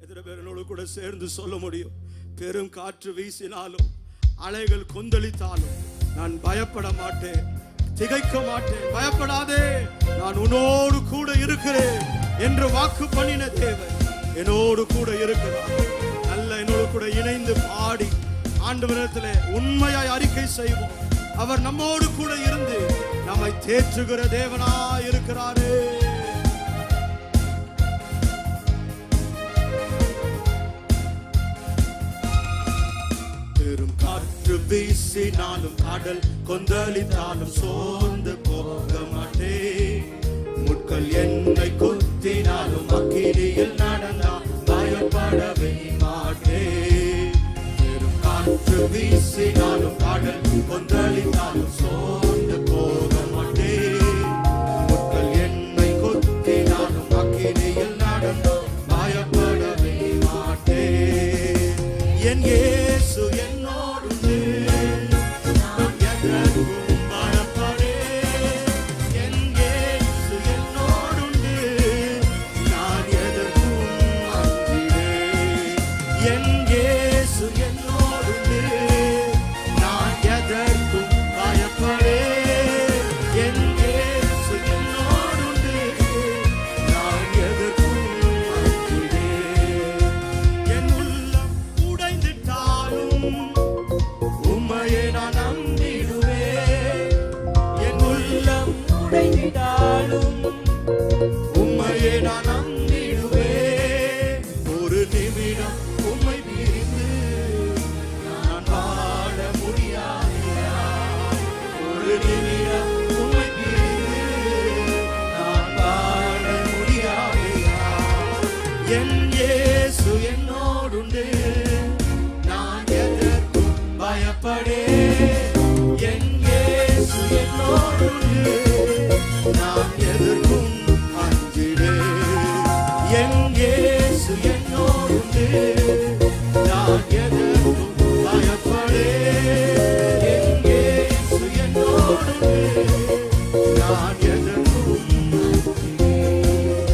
எத்தனை பேர் என்னோடு கூட சேர்ந்து சொல்ல முடியும்? பெரும் காற்று வீசினாலும் அலைகள் கொந்தளித்தாலும் நான் பயப்பட மாட்டேன், திகைக்க மாட்டேன். பயப்படாதே, நான் உன்னோடு கூட இருக்கிறேன் என்று வாக்கு பண்ணின தேவன் என்னோடு கூட இருக்கிறார். நல்ல என்னோடு கூட இணைந்து பாடி ஆண்டவரிடத்திலே உண்மையாய் அறிக்கை செய்வோம். அவர் நம்மோடு கூட இருந்து நம்மை தேற்றுகிற தேவனாய் இருக்கிறாரே. பெரும் காற்று வீசினாலும் கடல் கொந்தளித்தாலும் சோர்ந்து போக மாட்டேன். முட்கள் என்னை குத்தினாலும் அக்கினியில் நடந்தால் பயப்படவே மாட்டேன். பெரும் காற்று வீசினாலும் கடல் கொந்தளித்தாலும் சோர்ந்து போக மாட்டேன். முட்கள் என்னை குத்தினாலும் அக்கினியில் நடந்தால் பயப்படவே மாட்டேன். என் இயேசு என்னோடு நான் எதற்கும் பயப்படேன். என் இயேசு என்னோடு நான் எதற்கும் அஞ்சிடேன். என் இயேசு என்னோடு நான் எதற்கும் பயப்படேன். என் இயேசு என்னோடு நான் எதற்கும் அஞ்சிடேன். என் உள்ளம் உடைந்திட்டாலும் உம்மையே நான் நம்பிடுவேன். என் உள்ளம் உடைந்திட்டாலும் உம்மையே நான் நம்பிடுவேன். ஒரு நிமிடம் உம்மை பிரிந்து நான் வாழ முடியாதையா. ஒரு நிமிடம் உம்மை பிரிந்து நான் வாழ முடியாதையா. என் இயேசு என்னோடுண்டு நான் எதற்கும் பயப்படேன். என் இயேசு என்னோடுண்டு நான் எதற்கும் அஞ்சிடேன். என் இயேசு என்னோடுண்டு நான் எதற்கும் பயப்படேன். என் இயேசு என்னோடுண்டு நான் எதற்கும் அஞ்சிடேன்.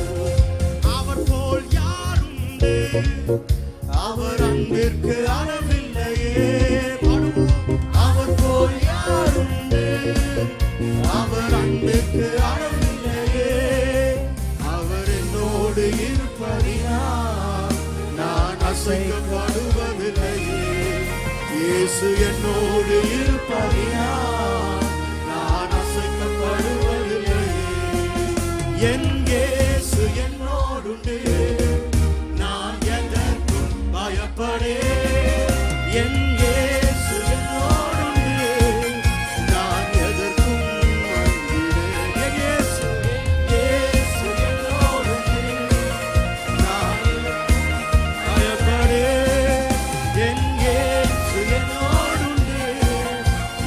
அவர் போல் யாருண்டு? அவர் அன்பிற்கு அளவில்லையே. பாடுவோம். அவர் போல் யாருண்டு? அவர் அன்பிற்கு அளவில்லையே. அவர் என்னோடு இருப்பதினால் நான் அசைக்கப்படுவதில்லையே. இயேசு என்னோடு இருப்பதினால் நான் அசைக்கப்படுவதில்லையே. என் இயேசு என்னோடுண்டு நான் எதற்கும் பயப்படேன். என் இயேசு என்னோடுண்டு நான் எதற்கும் அஞ்சிடேன். என் இயேசு என்னோடுண்டு நான் பயப்படேன். என் இயேசு என்னோடுண்டு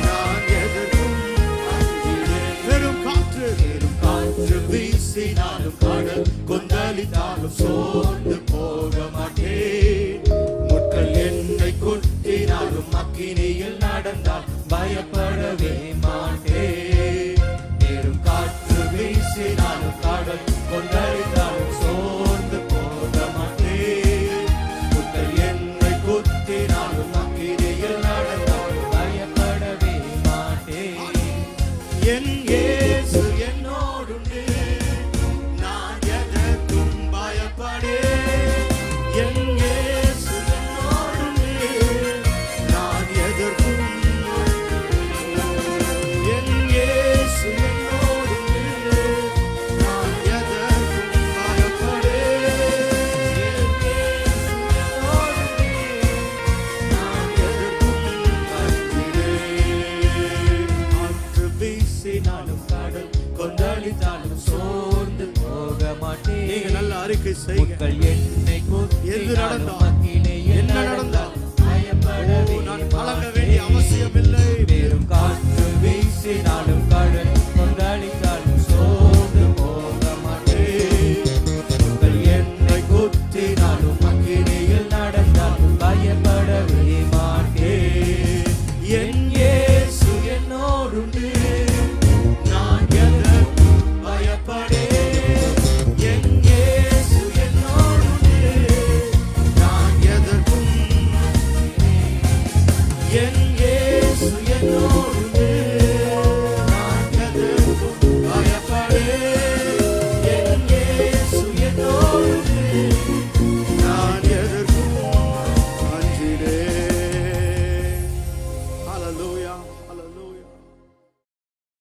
நான் எதற்கும் அஞ்சிடேன். பெரும் காற்று வீசினாலும் கடல் கொந்தளித்தாலும் சோர்ந்து போக மாட்டேன். முட்கள் என்னை குத்தினாலும் அக்கினியில் நடந்தால் பயப்படவே மாட்டேன். பெரும் காற்று வீசினாலும் கடல் கொந்தளித்தாலும் சோர்ந்து போக மாட்டேன். முட்கள் என்னை குத்தினாலும் அக்கினியில் நடந்தால் பயப்படவே மாட்டேன். என் இயேசு என்னோடுண்டு நான் எதற்கும் பயப்படேன். என் இயேசு என்னோடுண்டு நான் எதற்கும் அஞ்சிடேன். என் இயேசு என்னோடுண்டு நான் எதற்கும் பயப்படேன். என் இயேசு என்னோடுண்டு நான் எதற்கும் அஞ்சிடேன். காற்று வீசினாலும் கடல் கொந்தளித்தாலும் சோர்ந்து போக மாட்டேன். நீங்க நல்ல அறிக்கை செய்யுங்க. என்னை எது நடந்தாலும் குத்தினாலும்